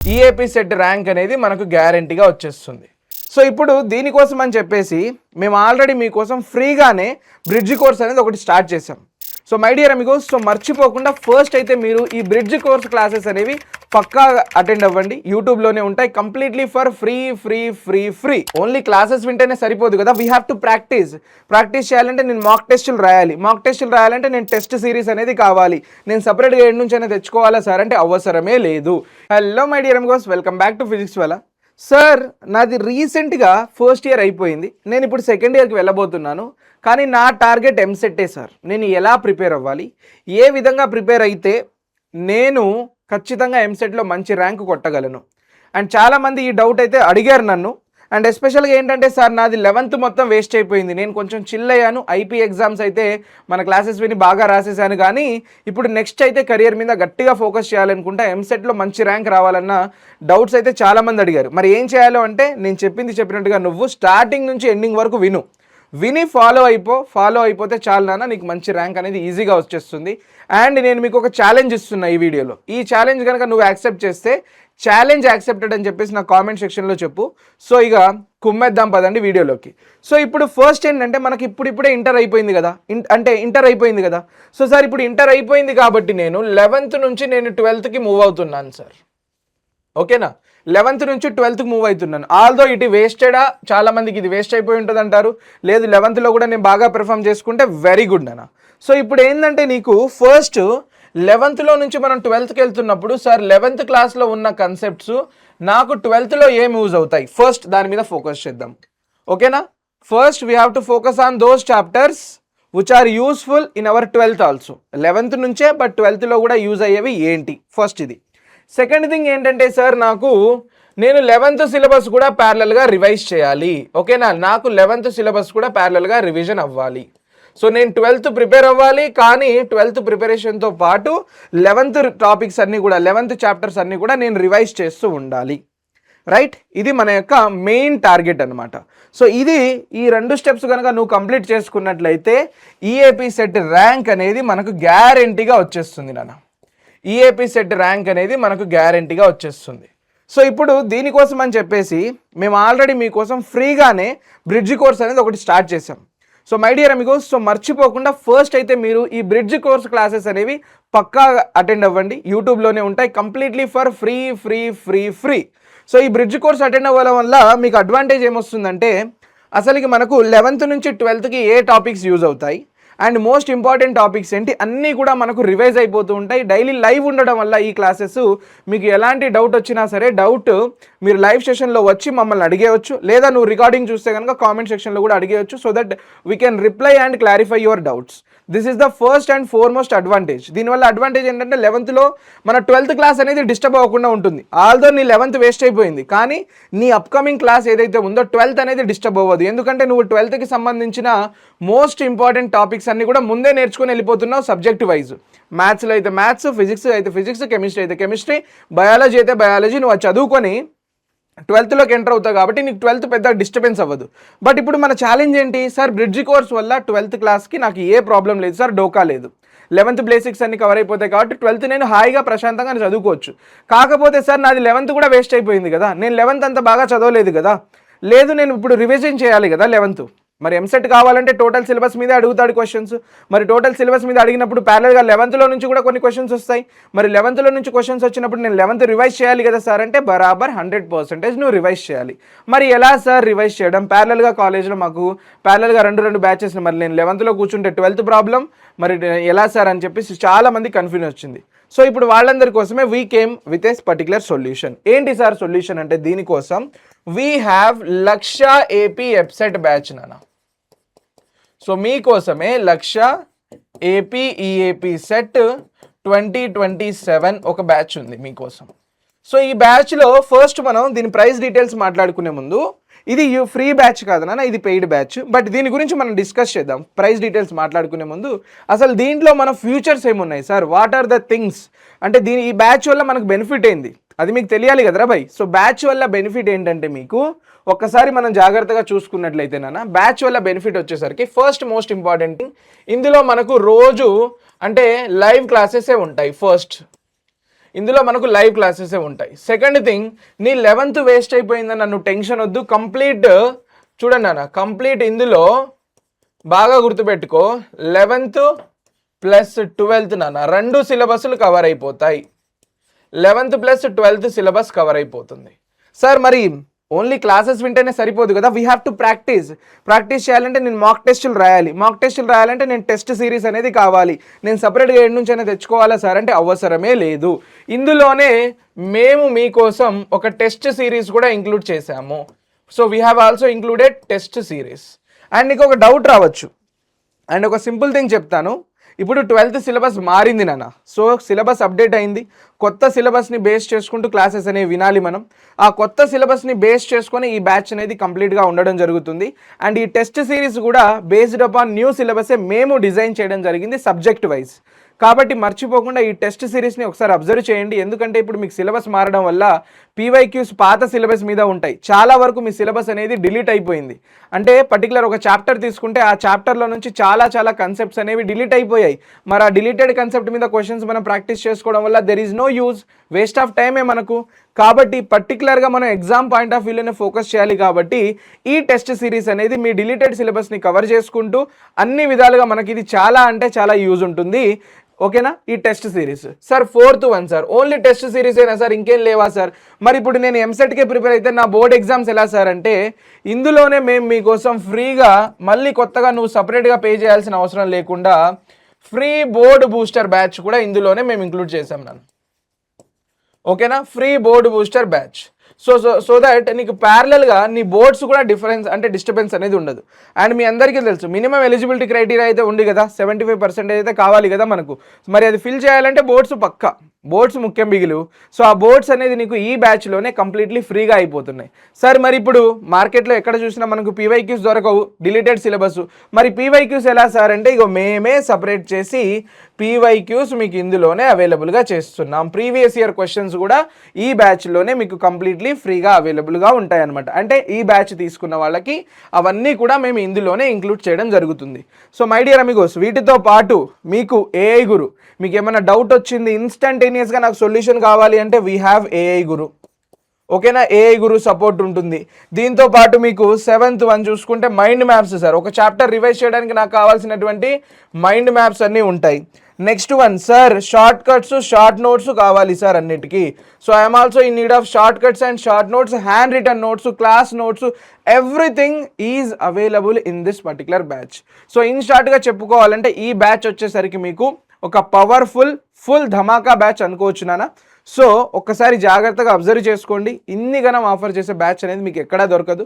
EAP set rank అనేది మనకు గ్యారంటీగా వచ్చేస్తుంది. సో ఇప్పుడు దీనికోసం అని చెప్పేసి మేము ఆల్రెడీ మీకోసం ఫ్రీగానే బ్రిడ్జ్ కోర్స్ అనేది ఒకటి స్టార్ట్ చేసాం. So my dear Amigos, so మర్చిపోకుండా ఫస్ట్ అయితే మీరు ఈ బ్రిడ్జ్ కోర్స్ క్లాసెస్ అనేవి పక్కా అటెండ్ అవ్వండి. యూట్యూబ్లోనే ఉంటాయి, completely for free free free free. Only classes వింటేనే సరిపోదు కదా, వీ హ్యావ్ టు ప్రాక్టీస్ చేయాలంటే నేను మాక్ టెస్టులు రాయాలంటే నేను టెస్ట్ సిరీస్ అనేది కావాలి. నేను సపరేట్గా ఎడ్ నుంచి అనేది తెచ్చుకోవాలా సార్ అంటే అవసరమే లేదు. Hello my dear amigos, welcome back to Physics Wallah. Sir నాది రీసెంట్గా ఫస్ట్ ఇయర్ అయిపోయింది, నేను ఇప్పుడు సెకండ్ ఇయర్కి వెళ్ళబోతున్నాను. కానీ నా టార్గెట్ ఎంసెట్టే సార్. నేను ఎలా ప్రిపేర్ అవ్వాలి, ఏ విధంగా ప్రిపేర్ అయితే నేను ఖచ్చితంగా ఎంసెట్లో మంచి ర్యాంక్ కొట్టగలను. అండ్ చాలామంది ఈ డౌట్ అయితే అడిగారు నన్ను. అండ్ ఎస్పెషల్గా ఏంటంటే సార్ నాది 11th మొత్తం వేస్ట్ అయిపోయింది, నేను కొంచెం చిల్ అయ్యాను. ఐపీ ఎగ్జామ్స్ అయితే మన క్లాసెస్ విని బాగా రాసేసాను, కానీ ఇప్పుడు నెక్స్ట్ అయితే కెరియర్ మీద గట్టిగా ఫోకస్ చేయాలనుకుంటా, ఎంసెట్లో మంచి ర్యాంక్ రావాలన్న డౌట్స్ అయితే చాలామంది అడిగారు. మరి ఏం చేయాలో అంటే నేను చెప్పినట్టుగా నువ్వు స్టార్టింగ్ నుంచి ఎండింగ్ వరకు విని ఫాలో అయిపోతే చాలు నాన్న, నీకు మంచి ర్యాంక్ అనేది ఈజీగా వచ్చేస్తుంది. అండ్ నేను మీకు ఒక ఛాలెంజ్ ఇస్తున్నా ఈ వీడియోలో. ఈ ఛాలెంజ్ కనుక నువ్వు యాక్సెప్ట్ చేస్తే ఛాలెంజ్ యాక్సెప్టెడ్ అని చెప్పేసి నా కామెంట్ సెక్షన్లో చెప్పు. సో ఇక కుమ్మేద్దాం పదండి వీడియోలోకి. సో ఇప్పుడు ఫస్ట్ ఏంటంటే మనకి ఇప్పుడే ఇంటర్ అయిపోయింది కదా. సో సార్ ఇప్పుడు ఇంటర్ అయిపోయింది కాబట్టి నేను 11th నుంచి నేను 12thకి మూవ్ అవుతున్నాను సార్. ఓకేనా, 11th నుంచి 12thకి మూవ్ అవుతున్నాను. ఆల్దో ఇది వేస్టెడా, చాలా మందికి ఇది వేస్ట్ అయిపోయి ఉంటుంది అంటారు. లేదు 11thలో కూడా నేను బాగా పెర్ఫామ్ చేసుకుంటే వెరీ గుడ్ అన్న. సో ఇప్పుడు ఏంటంటే నీకు ఫస్ట్ 11thలో నుంచి మనం 12thకి వెళ్తున్నప్పుడు సార్ 11th క్లాస్లో ఉన్న కన్సెప్ట్స్ నాకు 12thలో ఏం యూజ్ అవుతాయి, ఫస్ట్ దాని మీద ఫోకస్ చేద్దాం. ఓకేనా, first we have to focus on those chapters which are useful in our 12th also. 11th నుంచే బట్ 12thలో కూడా యూజ్ అయ్యేవి ఏంటి, ఫస్ట్ ఇది. సెకండ్ థింగ్ ఏంటంటే సార్ నేను 11th సిలబస్ కూడా ప్యారలల్గా రివైజ్ చేయాలి. ఓకేనా, నాకు 11th సిలబస్ కూడా ప్యారలల్గా రివిజన్ అవ్వాలి. సో నేను 12th ప్రిపేర్ అవ్వాలి, కానీ 12th ప్రిపరేషన్తో పాటు 11th టాపిక్స్ అన్నీ కూడా 11th చాప్టర్స్ అన్నీ కూడా నేను రివైజ్ చేస్తూ ఉండాలి. రైట్, ఇది మన యొక్క మెయిన్ టార్గెట్ అనమాట. సో ఈ 2 స్టెప్స్ కనుక నువ్వు కంప్లీట్ చేసుకున్నట్లయితే ఈఏపీ సెట్ ర్యాంక్ అనేది మనకు గ్యారంటీగా వచ్చేస్తుంది నాన్న. ఈఏపీ సెట్ ర్యాంక్ అనేది మనకు గ్యారంటీగా వచ్చేస్తుంది. సో ఇప్పుడు దీనికోసం అని చెప్పేసి మేము ఆల్రెడీ మీకోసం ఫ్రీగానే బ్రిడ్జ్ కోర్స్ అనేది ఒకటి స్టార్ట్ చేసాం. So my dear Amigos, so మర్చిపోకుండా ఫస్ట్ అయితే మీరు ఈ బ్రిడ్జ్ కోర్స్ క్లాసెస్ అనేవి పక్కా అటెండ్ అవ్వండి. యూట్యూబ్లోనే ఉంటాయి, completely for free free free free. So ఈ బ్రిడ్జ్ కోర్స్ అటెండ్ అవ్వడం వల్ల మీకు అడ్వాంటేజ్ ఏమొస్తుందంటే అసలుకి మనకు 11th నుంచి 12thకి ఏ టాపిక్స్ యూజ్ అవుతాయి అండ్ మోస్ట్ ఇంపార్టెంట్ టాపిక్స్ ఏంటి అన్నీ కూడా మనకు రివైజ్ అయిపోతూ ఉంటాయి. డైలీ లైవ్ ఉండడం వల్ల ఈ క్లాసెస్ మీకు ఎలాంటి డౌట్ వచ్చినా సరే మీరు లైవ్ సెషన్లో వచ్చి మమ్మల్ని అడిగేయచ్చు, లేదా నువ్వు రికార్డింగ్ చూస్తే కనుక కామెంట్ సెక్షన్లో కూడా అడిగేయచ్చు. So that we can reply and clarify your doubts. This is the first and foremost advantage. దీనివల్ల అడ్వాంటేజ్ ఏంటంటే 11thలో మన 12th క్లాస్ అనేది డిస్టర్బ్ అవ్వకుండా ఉంటుంది. ఆల్దో నీ 11th వేస్ట్ అయిపోయింది, కానీ నీ అప్కమింగ్ క్లాస్ ఏదైతే ఉందో 12th అనేది డిస్టర్బ్ అవ్వదు. ఎందుకంటే నువ్వు 12thకి సంబంధించిన మోస్ట్ ఇంపార్టెంట్ టాపిక్స్ అన్ని కూడా ముందే నేర్చుకొని వెళ్ళిపోతున్నావు సబ్జెక్ట్ వైజ్. మ్యాథ్స్లో అయితే మ్యాథ్స్, ఫిజిక్స్ అయితే ఫిజిక్స్, కెమిస్ట్రీ అయితే కెమిస్ట్రీ, బయాలజీ అయితే బయాలజీ. నువ్వు చదువుకొని 12thలోకి ఎంటర్ అవుతావు కాబట్టి నీకు 12th పెద్ద డిస్టర్బెన్స్ అవ్వదు. బట్ ఇప్పుడు మన ఛాలెంజ్ ఏంటి సార్, బ్రిడ్జ్ కోర్స్ వల్ల 12th క్లాస్కి నాకు ఏ ప్రాబ్లం లేదు సార్, డోకా లేదు. 11th బేసిక్స్ అన్ని కవర్ అయిపోతాయి కాబట్టి 12th నేను హాయిగా ప్రశాంతంగా చదువుకోవచ్చు. కాకపోతే సార్ నాది 11th కూడా వేస్ట్ అయిపోయింది కదా, నేను 11th అంత బాగా చదవలేదు కదా, లేదు నేను ఇప్పుడు రివిజన్ చేయాలి కదా 11th. మరి ఎంసెట్ కావాలంటే టోటల్ సిలబస్ మీదే అడుగుతాడు క్వశ్చన్స్. మరి టోటల్ సిలబస్ మీద అడిగినప్పుడు ప్యారలల్గా 11thలో నుంచి కూడా కొన్ని క్వశ్చన్స్ వస్తాయి. మరి 11thలో నుంచి క్వశ్చన్స్ వచ్చినప్పుడు నేను 11th రివైజ్ చేయాలి కదా సార్ అంటే బరాబర్ 100% నువ్వు రివైజ్ చేయాలి. మరి ఎలా సార్ రివైజ్ చేయడం? ప్యారలల్గా కాలేజ్లో మాకు ప్యారలల్గా రెండు బ్యాచెస్, మరి నేను 11thలో కూర్చుంటే 12th ప్రాబ్లం, మరి ఎలా సార్ అని చెప్పేసి చాలామంది కన్ఫ్యూజన్ వచ్చింది. సో ఇప్పుడు వాళ్ళందరి కోసమే we came with a particular solution. ఏంటి సార్ సొల్యూషన్ అంటే, దీనికోసం we have lakh AP website batch నాన్న. సో మీకోసమే లక్ష ఏపీ ఈఏపీ సెట్ 2027 ఒక బ్యాచ్ ఉంది మీకోసం. సో ఈ బ్యాచ్లో ఫస్ట్ మనం దీని ప్రైస్ డీటెయిల్స్ మాట్లాడుకునే ముందు, ఇది ఫ్రీ బ్యాచ్ కాదు నాన్న, ఇది పెయిడ్ బ్యాచ్. బట్ దీని గురించి మనం డిస్కస్ చేద్దాం ప్రైస్ డీటెయిల్స్ మాట్లాడుకునే ముందు. అసలు దీంట్లో మన ఫ్యూచర్స్ ఏమున్నాయి సార్, వాట్ ఆర్ ద థింగ్స్ అంటే ఈ బ్యాచ్ వల్ల మనకు బెనిఫిట్ ఏంది అది మీకు తెలియాలి కదరా భయ్. సో బ్యాచ్ వల్ల బెనిఫిట్ ఏంటంటే మీకు ఒక్కసారి మనం జాగ్రత్తగా చూసుకున్నట్లయితే నాన్న, బ్యాచ్ వల్ల బెనిఫిట్ వచ్చేసరికి ఫస్ట్ మోస్ట్ ఇంపార్టెంట్ థింగ్, ఇందులో మనకు రోజు అంటే లైవ్ క్లాసెసే ఉంటాయి. ఫస్ట్ ఇందులో మనకు లైవ్ క్లాసెసే ఉంటాయి. సెకండ్ థింగ్, నీ 11th వేస్ట్ అయిపోయిందని నన్ను టెన్షన్ వద్దు. కంప్లీట్ చూడండి అన్న, కంప్లీట్ ఇందులో బాగా గుర్తుపెట్టుకో, 11th ప్లస్ 12th నాన్న 2 సిలబస్లు కవర్ అయిపోతాయి. 11th plus 12th syllabus cover అయిపోతుంది. సార్ మరి ఓన్లీ క్లాసెస్ వింటేనే సరిపోదు కదా, వీ హ్యావ్ టు ప్రాక్టీస్ చేయాలంటే నేను మాక్ టెస్టులు రాయాలంటే నేను టెస్ట్ సిరీస్ అనేది కావాలి, నేను సపరేట్గా ఎడ్ నుంచి అయినా తెచ్చుకోవాలా సార్ అంటే అవసరమే లేదు. ఇందులోనే మేము మీకోసం ఒక టెస్ట్ సిరీస్ కూడా ఇంక్లూడ్ చేశాము. So we have also included test series. And నీకు ఒక డౌట్ రావచ్చు, అండ్ ఒక సింపుల్ థింగ్ చెప్తాను. ఇప్పుడు 12th సిలబస్ మారింది నాన్న. సో సిలబస్ అప్డేట్ అయింది, కొత్త సిలబస్ని బేస్ చేసుకుంటూ క్లాసెస్ అనేవి వినాలి మనం. ఆ కొత్త సిలబస్ని బేస్ చేసుకొని ఈ బ్యాచ్ అనేది కంప్లీట్గా ఉండడం జరుగుతుంది. అండ్ ఈ టెస్ట్ సిరీస్ కూడా బేస్డ్ అపాన్ న్యూ సిలబసే మేము డిజైన్ చేయడం జరిగింది సబ్జెక్ట్ వైజ్. కాబట్టి మర్చిపోకుండా ఈ టెస్ట్ సిరీస్ని ఒకసారి అబ్జర్వ్ చేయండి. ఎందుకంటే ఇప్పుడు మీకు సిలబస్ మారడం వల్ల పీవైక్యూస్ పాత సిలబస్ మీద ఉంటాయి. చాలా వరకు మీ సిలబస్ అనేది డిలీట్ అయిపోయింది. అంటే పర్టికులర్ ఒక చాప్టర్ తీసుకుంటే ఆ చాప్టర్లో నుంచి చాలా కన్సెప్ట్స్ అనేవి డిలీట్ అయిపోయాయి. మరి ఆ డిలీటెడ్ కన్సెప్ట్ మీద క్వశ్చన్స్ మనం ప్రాక్టీస్ చేసుకోవడం వల్ల there is no use, waste of టైమే మనకు. కాబట్టి పర్టికులర్గా మనం ఎగ్జామ్ పాయింట్ ఆఫ్ వ్యూలోనే ఫోకస్ చేయాలి. కాబట్టి ఈ టెస్ట్ సిరీస్ అనేది మీ డిలీటెడ్ సిలబస్ని కవర్ చేసుకుంటూ అన్ని విధాలుగా మనకి ఇది చాలా యూజ్ ఉంటుంది. ఓకేనా? ఈ test series. Sir 4th one sir, only test series అయినా సార్, ఇంకేం లేవా సార్? మరి ఇప్పుడు నేను ఎంసెట్కే ప్రిపేర్ అయితే నా బోర్డ్ ఎగ్జామ్స్ ఎలా సార్ అంటే, ఇందులోనే మేము మీకోసం ఫ్రీగా మళ్ళీ కొత్తగా నువ్వు సపరేట్గా పే చేయాల్సిన అవసరం లేకుండా ఫ్రీ బోర్డ్ బూస్టర్ బ్యాచ్ కూడా ఇందులోనే మేము ఇంక్లూడ్ చేసాం నన్ను. ఓకేనా? Free board booster batch. So that నీకు ప్యారలల్గా నీ బోర్డ్స్ కూడా డిస్టర్బెన్స్ అనేది ఉండదు. అండ్ మీ అందరికీ తెలుసు మినిమం ఎలిజిబిలిటీ క్రైటీరియా అయితే ఉంది కదా, 75% అయితే కావాలి కదా మనకు. మరి అది ఫిల్ చేయాలంటే బోర్డ్స్ ముఖ్యం బిగులు. సో ఆ బోర్డ్స్ అనేది నీకు ఈ బ్యాచ్లోనే కంప్లీట్లీ ఫ్రీగా అయిపోతున్నాయి. సార్ మరి ఇప్పుడు మార్కెట్లో ఎక్కడ చూసినా మనకు పీవైక్యూస్ దొరకవు, డిలీటెడ్ సిలబస్. మరి పీవైక్యూస్ ఎలా సార్ అంటే, ఇగో మేమే సపరేట్ చేసి పీవైక్యూస్ మీకు ఇందులోనే అవైలబుల్గా చేస్తున్నాం. ప్రీవియస్ ఇయర్ క్వశ్చన్స్ కూడా ఈ బ్యాచ్లోనే మీకు కంప్లీట్లీ ఫ్రీగా అవైలబుల్గా ఉంటాయి అనమాట. అంటే ఈ బ్యాచ్ తీసుకున్న వాళ్ళకి అవన్నీ కూడా మేము ఇందులోనే ఇంక్లూడ్ చేయడం జరుగుతుంది. సో మై డియర్ అమిగోస్, వీటితో పాటు మీకు ఏఐ గురు, మీకు ఏమైనా డౌట్ వచ్చింది ఇన్స్టంటేనియస్గా నాకు సొల్యూషన్ కావాలి అంటే వీ హ్యావ్ ఏఐ గురు. ఓకేనా? ఏఐ గురు సపోర్ట్ ఉంటుంది. దీంతో పాటు మీకు 7th వన్ చూసుకుంటే మైండ్ మ్యాప్స్ సార్, ఒక చాప్టర్ రివైజ్ చేయడానికి నాకు కావాల్సినటువంటి మైండ్ మ్యాప్స్ అన్నీ ఉంటాయి. Next one sir, short cuts, short notes కావాలి సార్ అన్నిటికీ. So I'm also in need of short cuts and short notes, handwritten notes, class notes, everything is available in this particular batch. So in షార్ట్గా చెప్పుకోవాలంటే ఈ batch వచ్చేసరికి మీకు ఒక full ధమాకా batch అనుకోవచ్చు నాన్న. సో ఒక్కసారి జాగ్రత్తగా అబ్జర్వ్ చేసుకోండి, ఇన్ని గనం ఆఫర్ చేసే బ్యాచ్ అనేది మీకు ఎక్కడా దొరకదు.